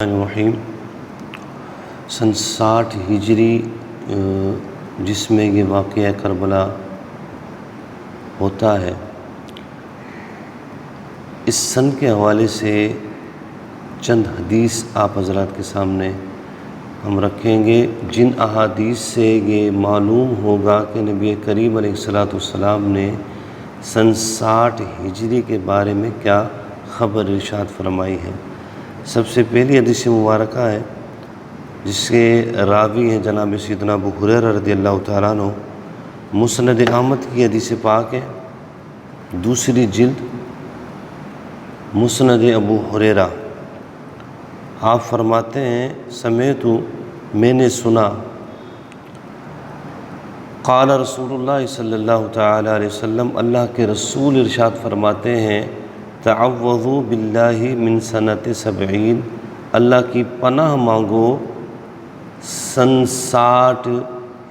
الرحیم سن 60 ہجری جس میں یہ واقعہ کربلا ہوتا ہے، اس سن کے حوالے سے چند حدیث آپ حضرات کے سامنے ہم رکھیں گے، جن احادیث سے یہ معلوم ہوگا کہ نبی کریم علیہ الصلاۃ والسلام نے سن 60 ہجری کے بارے میں کیا خبر ارشاد فرمائی ہے۔ سب سے پہلی حدیث مبارکہ ہے جس کے راوی ہیں جناب سیدنا ابو ہریرہ رضی اللہ تعالیٰ عنہ، مسند احمد کی حدیث پاک ہے، دوسری جلد مسند ابو ہریرہ۔ آپ فرماتے ہیں سمعت، میں نے سنا، قال رسول اللہ صلی اللہ تعالیٰ علیہ وسلم، اللہ کے رسول ارشاد فرماتے ہیں، تعوذوا باللہ من سنۃ 70، اللہ کی پناہ مانگو سن 60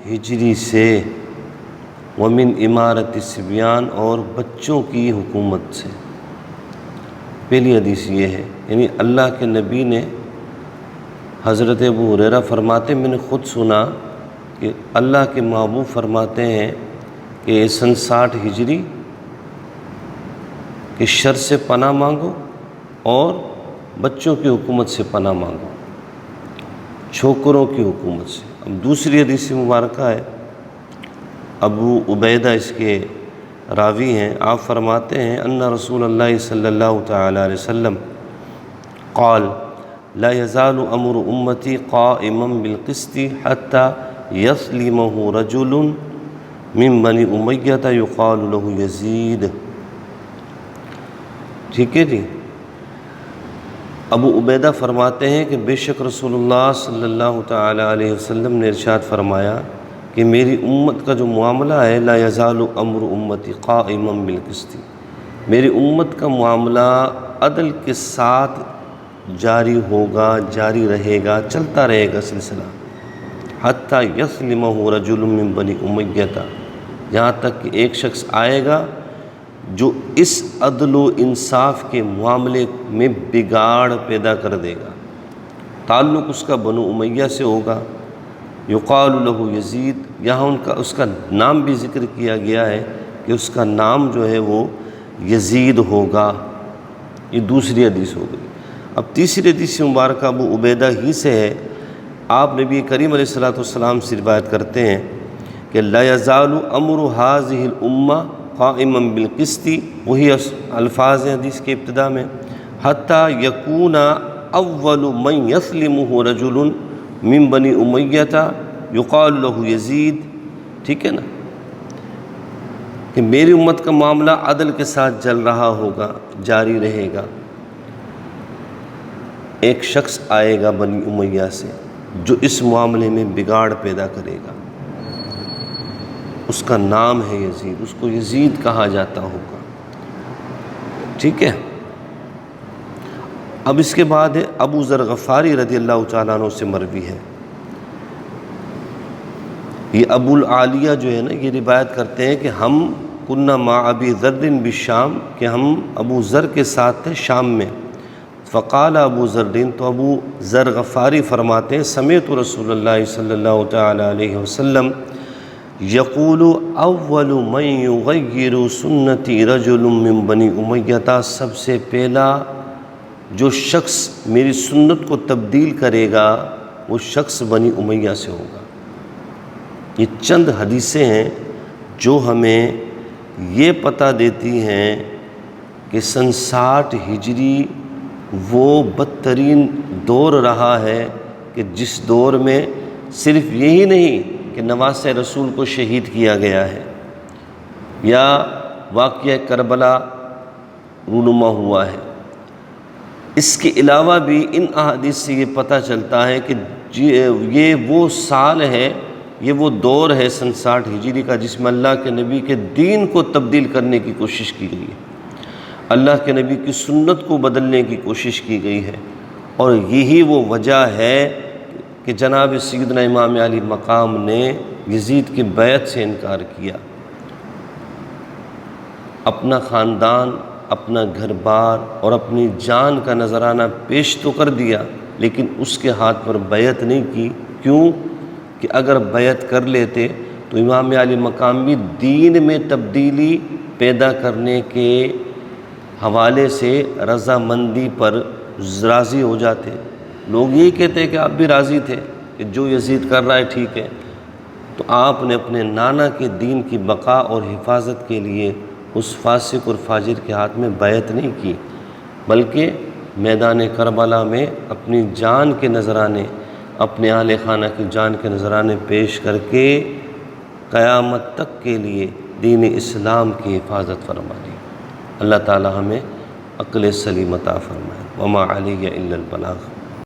ہجری سے، ومن امارت الصبیان، اور بچوں کی حکومت سے۔ پہلی حدیث یہ ہے، یعنی اللہ کے نبی نے حضرت ابو ہریرہ فرماتے میں نے خود سنا کہ اللہ کے محبوب فرماتے ہیں کہ سن 60 ہجری کہ شر سے پناہ مانگو اور بچوں کی حکومت سے پناہ مانگو، چھوکروں کی حکومت سے۔ اب دوسری حدیث مبارکہ ہے، ابو عبیدہ اس کے راوی ہیں، آپ فرماتے ہیں ان رسول اللہ صلی اللہ تعالیٰ علیہ وسلم قال لا يزال امر امتی قائما بالقسط حتى يسلمه رجل من بني امیہ یقال له یزید۔ ٹھیک ہے جی، ابو عبیدہ فرماتے ہیں کہ بے شک رسول اللہ صلی اللہ تعالیٰ علیہ وسلم نے ارشاد فرمایا کہ میری امت کا جو معاملہ ہے، لا یزال امر امتی قائما بالقسط، میری امت کا معاملہ عدل کے ساتھ جاری ہوگا، جاری رہے گا، چلتا رہے گا سلسلہ، حتیٰ یسلمہ رجل من بنی امیہ، یہاں تک کہ ایک شخص آئے گا جو اس عدل و انصاف کے معاملے میں بگاڑ پیدا کر دے گا، تعلق اس کا بنو امیہ سے ہوگا، یقال له یزید، یہاں اس کا نام بھی ذکر کیا گیا ہے کہ اس کا نام جو ہے وہ یزید ہوگا۔ یہ دوسری حدیث ہو گئی۔ اب تیسری حدیث مبارکہ ابو عبیدہ ہی سے ہے، آپ نبی کریم علیہ الصلاۃ والسلام سے روایت کرتے ہیں کہ لا یزال امر هذه الامہ قائما بالقسط، وہی الفاظ ہیں حدیث کے ابتدا میں، حتیٰ یکون اول من یسلمہ رجل من بنی امیہ یقال له یزید۔ ٹھیک ہے نا، کہ میری امت کا معاملہ عدل کے ساتھ چل رہا ہوگا، جاری رہے گا، ایک شخص آئے گا بنی امیہ سے جو اس معاملے میں بگاڑ پیدا کرے گا، اس کا نام ہے یزید، اس کو یزید کہا جاتا ہوگا۔ ٹھیک ہے، اب اس کے بعد ہے ابو ذر غفاری رضی اللہ تعالیٰ عنہ سے مروی ہے، یہ ابو العالیہ جو ہے نا، یہ روایت کرتے ہیں کہ ہم کننا مع ابی ذر بالشام، کہ ہم ابو ذر کے ساتھ تھے شام میں، فقال ابو ذر، تو ابو ذر غفاری فرماتے ہیں سمعت رسول اللہ صلی اللہ تعالیٰ علیہ وسلم یقول اول من یغیر سنتی رجل من بنی امیہ، سب سے پہلا جو شخص میری سنت کو تبدیل کرے گا وہ شخص بنی امیہ سے ہوگا۔ یہ چند حدیثیں ہیں جو ہمیں یہ پتہ دیتی ہیں کہ سن 60 ہجری وہ بدترین دور رہا ہے کہ جس دور میں صرف یہی نہیں کہ نواسہ رسول کو شہید کیا گیا ہے یا واقعہ کربلا رونما ہوا ہے، اس کے علاوہ بھی ان احادیث سے یہ پتہ چلتا ہے کہ یہ وہ سال ہے، یہ وہ دور ہے سن 60 ہجری کا جس میں اللہ کے نبی کے دین کو تبدیل کرنے کی کوشش کی گئی ہے، اللہ کے نبی کی سنت کو بدلنے کی کوشش کی گئی ہے، اور یہی وہ وجہ ہے کہ جناب سیدنا امام علی مقام نے یزید کی بیعت سے انکار کیا، اپنا خاندان، اپنا گھر بار اور اپنی جان کا نذرانہ پیش تو کر دیا، لیکن اس کے ہاتھ پر بیعت نہیں کی۔ کیوں کہ اگر بیعت کر لیتے تو امام علی مقام بھی دین میں تبدیلی پیدا کرنے کے حوالے سے رضامندی پر راضی ہو جاتے۔ لوگ یہی کہتے ہیں کہ آپ بھی راضی تھے کہ جو یزید کر رہا ہے ٹھیک ہے، تو آپ نے اپنے نانا کے دین کی بقا اور حفاظت کے لیے اس فاسق اور فاجر کے ہاتھ میں بیعت نہیں کی، بلکہ میدان کربلا میں اپنی جان کے نذرانے، اپنے اہل خانہ کی جان کے نذرانے پیش کر کے قیامت تک کے لیے دین اسلام کی حفاظت فرما دی۔ اللہ تعالی ہمیں عقل سلیم عطا فرمائے۔ وما علی الا البلاغ۔